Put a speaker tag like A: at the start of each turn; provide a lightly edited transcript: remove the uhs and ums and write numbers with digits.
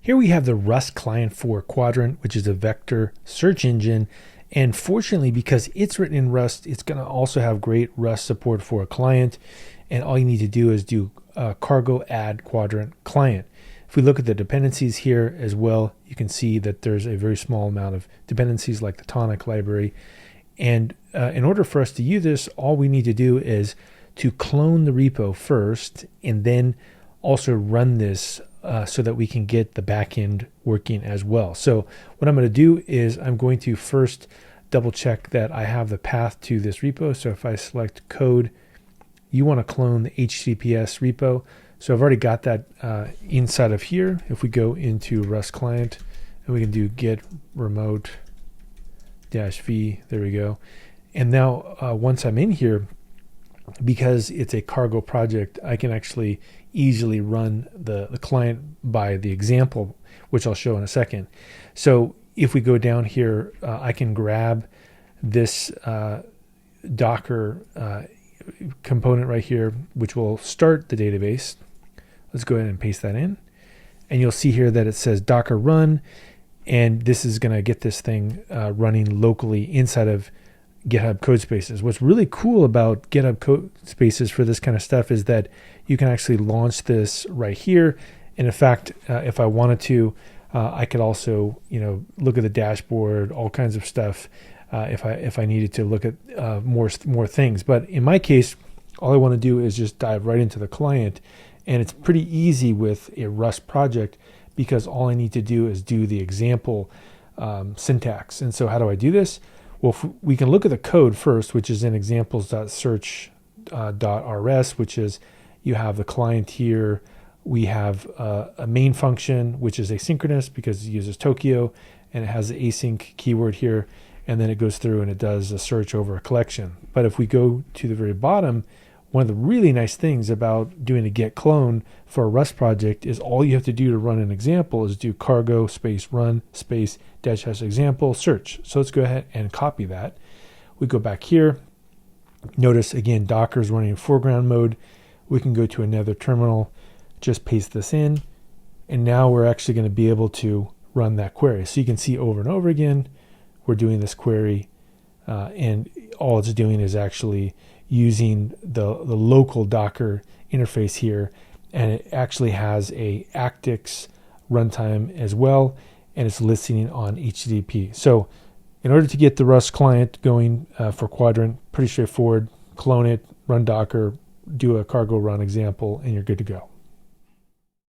A: Here we have the Rust client for Qdrant, which is a vector search engine. And fortunately, because it's written in Rust, it's going to also have great Rust support for a client. And all you need to do is do cargo add quadrant-client. If we look at the dependencies here as well, you can see that there's a very small amount of dependencies like the tonic library. And in order for us to use this, all we need to do is to clone the repo first and then also run this so that we can get the backend working as well. So what I'm going to do is I'm going to first double check that I have the path to this repo. So if I select code, you want to clone the HTTPS repo. So I've already got that inside of here. If we go into Rust client and we can do git remote -v, there we go. And now once I'm in here, because it's a cargo project, I can actually easily run the client by the example, which I'll show in a second. So if we go down here, I can grab this Docker component right here, which will start the database. Let's go ahead and paste that in. And you'll see here that it says Docker run, and this is going to get this thing running locally inside of GitHub Codespaces. What's really cool about GitHub Codespaces for this kind of stuff is that you can actually launch this right here. And in fact, if I wanted to, I could also, look at the dashboard, all kinds of stuff, if I needed to look at more things. But in my case, all I want to do is just dive right into the client, and it's pretty easy with a Rust project because all I need to do is do the example syntax. And so how do I do this? Well, we can look at the code first, which is in examples.search.rs, which is you have the client here. We have a main function, which is asynchronous because it uses Tokyo, and it has the async keyword here. And then it goes through and it does a search over a collection. But if we go to the very bottom, one of the really nice things about doing a git clone for a Rust project is all you have to do to run an example is do cargo space run space -- example search. So let's go ahead and copy that. We go back here. Notice again, Docker is running in foreground mode. We can go to another terminal, just paste this in, and now we're actually going to be able to run that query. So you can see over and over again, we're doing this query, and all it's doing is actually using the local Docker interface here, and it actually has a Actix runtime as well, and it's listening on HTTP. So in order to get the Rust client going for Qdrant, pretty straightforward. Clone it, run Docker, do a cargo run example, and you're good to go.